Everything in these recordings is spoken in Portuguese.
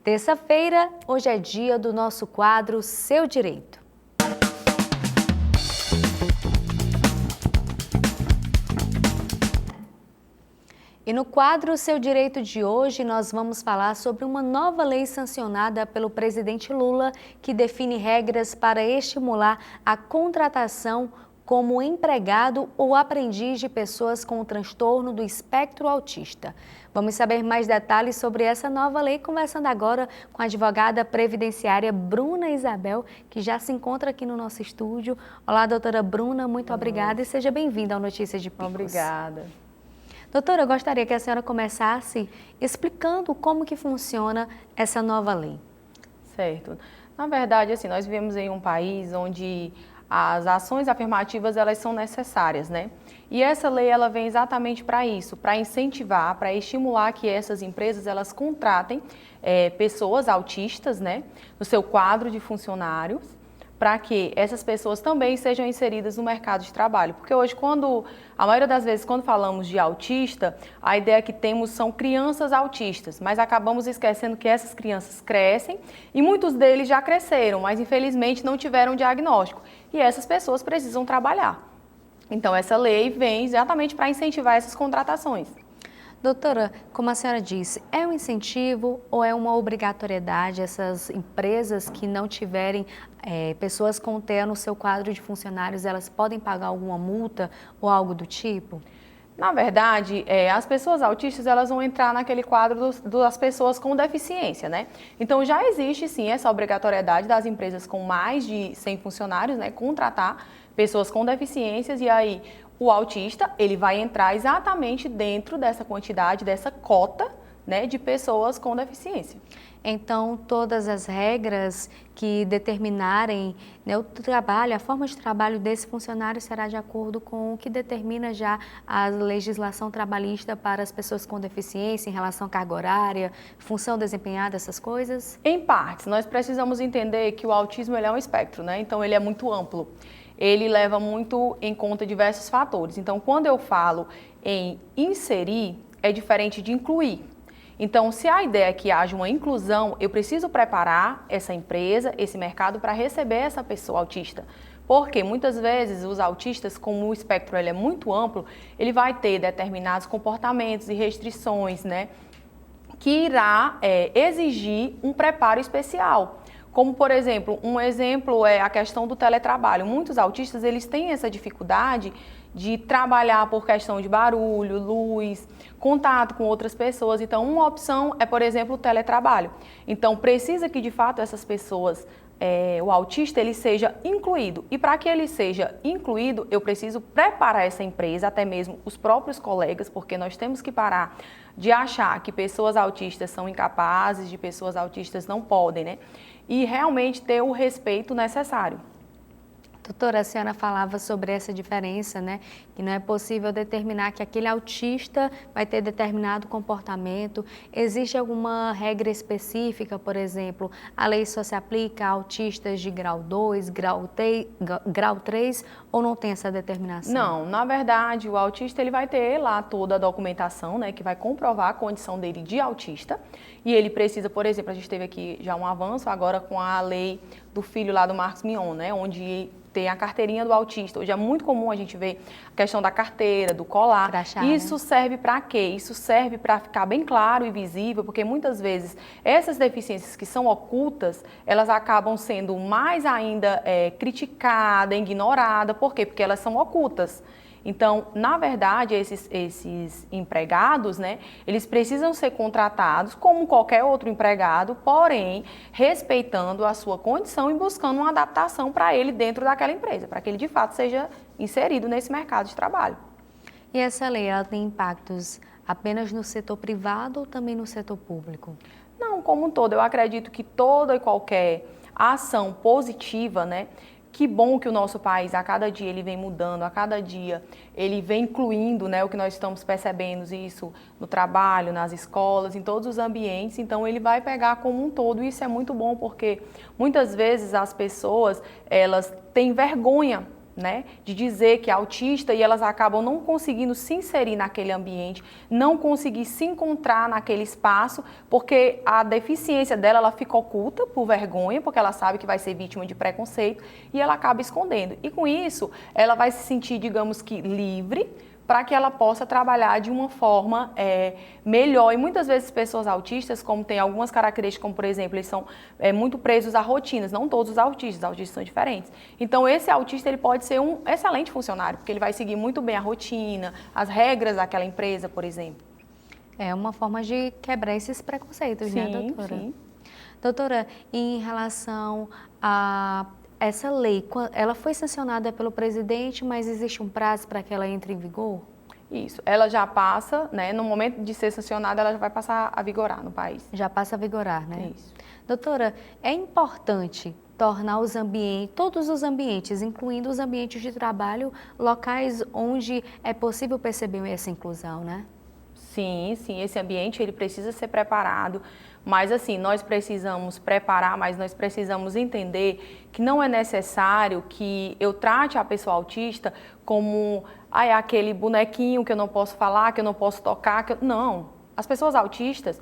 Terça-feira, hoje é dia do nosso quadro Seu Direito. E no quadro Seu Direito de hoje, nós vamos falar sobre uma nova lei sancionada pelo presidente Lula que define regras para estimular a contratação como empregado ou aprendiz de pessoas com o transtorno do espectro autista. Vamos saber mais detalhes sobre essa nova lei, conversando agora com a advogada previdenciária Bruna Isabel, que já se encontra aqui no nosso estúdio. Olá, doutora Bruna, muito obrigada e seja bem-vinda ao Notícias de Picos. Obrigada. Doutora, eu gostaria que a senhora começasse explicando como que funciona essa nova lei. Certo. Na verdade, assim, nós vivemos em um país onde as ações afirmativas, elas são necessárias, né? E essa lei, ela vem exatamente para isso, para incentivar, para estimular que essas empresas, elas contratem pessoas autistas, né, no seu quadro de funcionários, para que essas pessoas também sejam inseridas no mercado de trabalho. Porque hoje, a maioria das vezes, quando falamos de autista, a ideia que temos são crianças autistas, mas acabamos esquecendo que essas crianças crescem e muitos deles já cresceram, mas infelizmente não tiveram diagnóstico. E essas pessoas precisam trabalhar. Então, essa lei vem exatamente para incentivar essas contratações. Doutora, como a senhora disse, é um incentivo ou é uma obrigatoriedade essas empresas que não tiverem pessoas com TEA no seu quadro de funcionários, elas podem pagar alguma multa ou algo do tipo? Na verdade, as pessoas autistas, elas vão entrar naquele quadro das pessoas com deficiência, né? Então, já existe, sim, essa obrigatoriedade das empresas com mais de 100 funcionários, né, contratar pessoas com deficiências e aí o autista, ele vai entrar exatamente dentro dessa quantidade, dessa cota, né, de pessoas com deficiência. Então, todas as regras que determinarem, né, o trabalho, a forma de trabalho desse funcionário será de acordo com o que determina já a legislação trabalhista para as pessoas com deficiência em relação à carga horária, função desempenhada, essas coisas? Em partes, nós precisamos entender que o autismo ele é um espectro, né? Então ele é muito amplo. Ele leva muito em conta diversos fatores. Então, quando eu falo em inserir, é diferente de incluir. Então, se a ideia é que haja uma inclusão, eu preciso preparar essa empresa, esse mercado para receber essa pessoa autista. Porque muitas vezes os autistas, como o espectro ele é muito amplo, ele vai ter determinados comportamentos e restrições, né, que irá exigir um preparo especial. Como, por exemplo, um exemplo é a questão do teletrabalho. Muitos autistas, eles têm essa dificuldade de trabalhar por questão de barulho, luz, contato com outras pessoas. Então, uma opção é, por exemplo, o teletrabalho. Então, precisa que, de fato, essas pessoas, o autista, ele seja incluído. E para que ele seja incluído, eu preciso preparar essa empresa, até mesmo os próprios colegas, porque nós temos que parar de achar que pessoas autistas são incapazes, de pessoas autistas não podem, né? E realmente ter o respeito necessário. Doutora, a senhora falava sobre essa diferença, né? Que não é possível determinar que aquele autista vai ter determinado comportamento. Existe alguma regra específica, por exemplo, a lei só se aplica a autistas de grau 2, grau 3, ou não tem essa determinação? Não, na verdade, o autista ele vai ter lá toda a documentação, né, que vai comprovar a condição dele de autista. E ele precisa, por exemplo, a gente teve aqui já um avanço agora com a lei do filho lá do Marcos Mion, né, onde tem a carteirinha do autista. Hoje é muito comum a gente ver a questão da carteira, do colar. Crachá, isso, né? Serve para quê? Isso serve para ficar bem claro e visível, porque muitas vezes essas deficiências que são ocultas, elas acabam sendo mais ainda criticadas, ignoradas. Por quê? Porque elas são ocultas. Então, na verdade, esses empregados, né, eles precisam ser contratados como qualquer outro empregado, porém, respeitando a sua condição e buscando uma adaptação para ele dentro daquela empresa, para que ele, de fato, seja inserido nesse mercado de trabalho. E essa lei, ela tem impactos apenas no setor privado ou também no setor público? Não, como um todo. Eu acredito que toda e qualquer ação positiva, né, que bom que o nosso país, a cada dia, ele vem mudando, a cada dia ele vem incluindo, né, o que nós estamos percebendo isso no trabalho, nas escolas, em todos os ambientes. Então, ele vai pegar como um todo e isso é muito bom porque muitas vezes as pessoas, elas têm vergonha né, de dizer que é autista e elas acabam não conseguindo se inserir naquele ambiente, não conseguir se encontrar naquele espaço, porque a deficiência dela, ela fica oculta por vergonha, porque ela sabe que vai ser vítima de preconceito e ela acaba escondendo. E com isso, ela vai se sentir, digamos que, livre, para que ela possa trabalhar de uma forma melhor. E muitas vezes pessoas autistas, como tem algumas características, como por exemplo, eles são muito presos a rotinas, não todos os autistas são diferentes. Então esse autista ele pode ser um excelente funcionário, porque ele vai seguir muito bem a rotina, as regras daquela empresa, por exemplo. É uma forma de quebrar esses preconceitos, Sim, né, doutora? Sim. Doutora, em relação a essa lei, ela foi sancionada pelo presidente, mas existe um prazo para que ela entre em vigor? Isso, ela já passa, né, no momento de ser sancionada, ela já vai passar a vigorar no país. Já passa a vigorar, né? Isso. Doutora, é importante tornar os ambientes, todos os ambientes, incluindo os ambientes de trabalho, locais onde é possível perceber essa inclusão, né? Sim, esse ambiente ele precisa ser preparado, mas assim, nós precisamos preparar, mas nós precisamos entender que não é necessário que eu trate a pessoa autista como aquele bonequinho que eu não posso falar, que eu não posso tocar, não. As pessoas autistas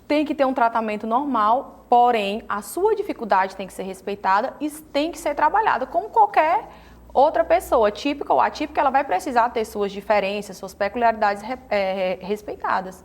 têm que ter um tratamento normal, porém a sua dificuldade tem que ser respeitada e tem que ser trabalhada como qualquer outra pessoa, típica ou atípica, ela vai precisar ter suas diferenças, suas peculiaridades respeitadas.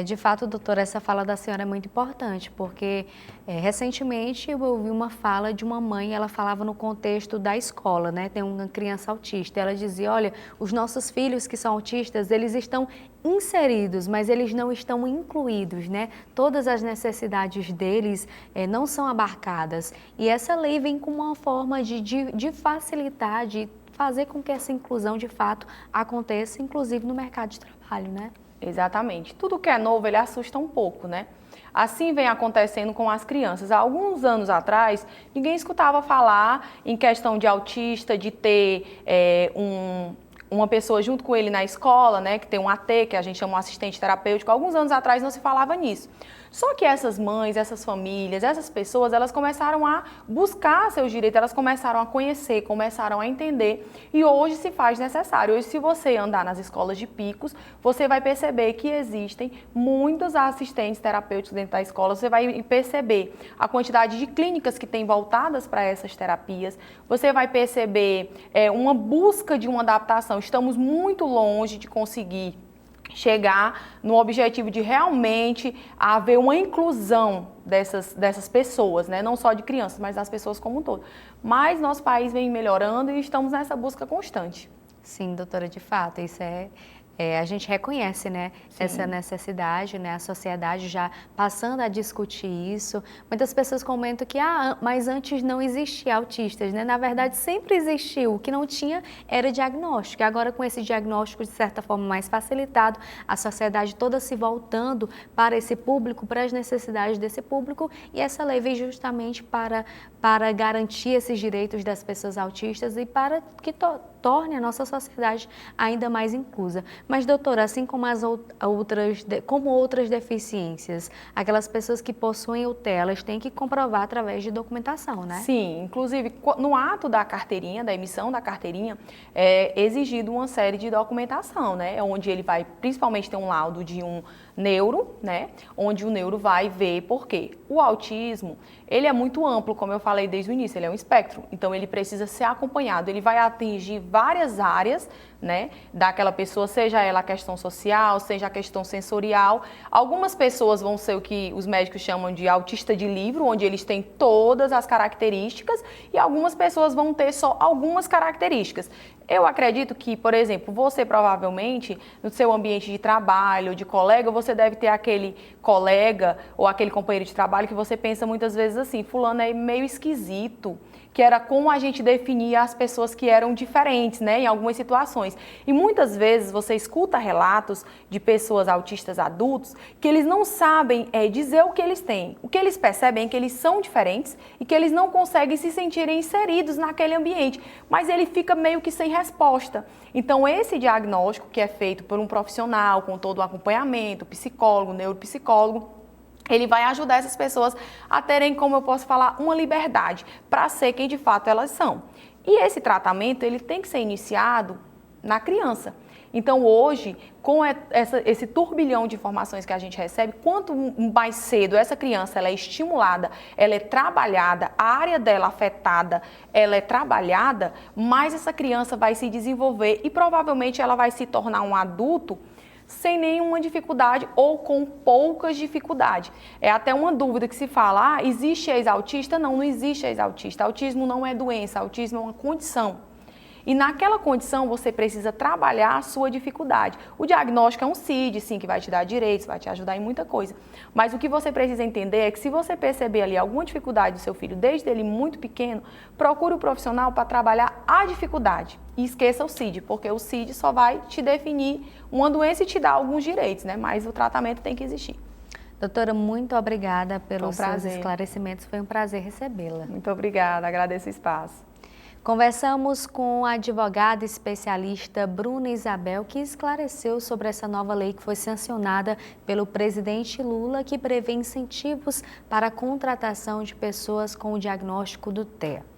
De fato, doutora, essa fala da senhora é muito importante, porque recentemente eu ouvi uma fala de uma mãe, ela falava no contexto da escola, né? Tem uma criança autista, ela dizia, olha, os nossos filhos que são autistas, eles estão inseridos, mas eles não estão incluídos, né? Todas as necessidades deles não são abarcadas. E essa lei vem com uma forma de facilitar, de fazer com que essa inclusão de fato aconteça, inclusive no mercado de trabalho, né? Exatamente. Tudo que é novo, ele assusta um pouco, né? Assim vem acontecendo com as crianças. Há alguns anos atrás, ninguém escutava falar em questão de autista, de ter uma pessoa junto com ele na escola, né, que tem um AT, que a gente chama um assistente terapêutico. Alguns anos atrás não se falava nisso. Só que essas mães, essas famílias, essas pessoas, elas começaram a buscar seus direitos, elas começaram a conhecer, começaram a entender e hoje se faz necessário. Hoje, se você andar nas escolas de Picos, você vai perceber que existem muitos assistentes terapêuticos dentro da escola, você vai perceber a quantidade de clínicas que tem voltadas para essas terapias, você vai perceber uma busca de uma adaptação. Estamos muito longe de conseguir chegar no objetivo de realmente haver uma inclusão dessas pessoas, né? Não só de crianças, mas das pessoas como um todo. Mas nosso país vem melhorando e estamos nessa busca constante. Sim, doutora, de fato, isso a gente reconhece, né, essa necessidade, né, a sociedade já passando a discutir isso. Muitas pessoas comentam que, mas antes não existia autistas, né? Na verdade, sempre existiu. O que não tinha era diagnóstico. Agora, com esse diagnóstico, de certa forma, mais facilitado, a sociedade toda se voltando para esse público, para as necessidades desse público, e essa lei veio justamente para garantir esses direitos das pessoas autistas e para que torne a nossa sociedade ainda mais inclusa. Mas, doutora, assim como outras deficiências, aquelas pessoas que possuem o TEA, elas têm que comprovar através de documentação, né? Sim, inclusive no ato da carteirinha, da emissão da carteirinha, é exigido uma série de documentação, né? Onde ele vai principalmente ter um laudo de um neuro, né? Onde o neuro vai ver por quê. O autismo, ele é muito amplo, como eu falei desde o início, ele é um espectro, então ele precisa ser acompanhado, ele vai atingir várias áreas, né, daquela pessoa, seja ela a questão social, seja a questão sensorial. Algumas pessoas vão ser o que os médicos chamam de autista de livro, onde eles têm todas as características, e algumas pessoas vão ter só algumas características. Eu acredito que, por exemplo, você provavelmente, no seu ambiente de trabalho ou de colega, você deve ter aquele colega ou aquele companheiro de trabalho que você pensa muitas vezes assim, fulano é meio esquisito, que era como a gente definia as pessoas que eram diferentes, né, em algumas situações. E muitas vezes você escuta relatos de pessoas autistas adultos que eles não sabem dizer o que eles têm. O que eles percebem é que eles são diferentes e que eles não conseguem se sentirem inseridos naquele ambiente, mas ele fica meio que sem resposta. Então, esse diagnóstico que é feito por um profissional, com todo o acompanhamento, psicólogo, neuropsicólogo, ele vai ajudar essas pessoas a terem, como eu posso falar, uma liberdade para ser quem de fato elas são. E esse tratamento ele tem que ser iniciado na criança. Então hoje, com esse turbilhão de informações que a gente recebe, quanto mais cedo essa criança ela é estimulada, ela é trabalhada, a área dela afetada, ela é trabalhada, mais essa criança vai se desenvolver e provavelmente ela vai se tornar um adulto sem nenhuma dificuldade ou com poucas dificuldades. É até uma dúvida que se fala, existe ex-autista? Não, não existe ex-autista. Autismo não é doença, autismo é uma condição. E naquela condição você precisa trabalhar a sua dificuldade. O diagnóstico é um CID, sim, que vai te dar direitos, vai te ajudar em muita coisa. Mas o que você precisa entender é que se você perceber ali alguma dificuldade do seu filho desde ele muito pequeno, procure o profissional para trabalhar a dificuldade. E esqueça o CID, porque o CID só vai te definir uma doença e te dar alguns direitos, né? Mas o tratamento tem que existir. Doutora, muito obrigada pelos seus esclarecimentos. Foi um prazer recebê-la. Muito obrigada, agradeço o espaço. Conversamos com a advogada especialista Bruna Isabel, que esclareceu sobre essa nova lei que foi sancionada pelo presidente Lula, que prevê incentivos para a contratação de pessoas com o diagnóstico do TEA.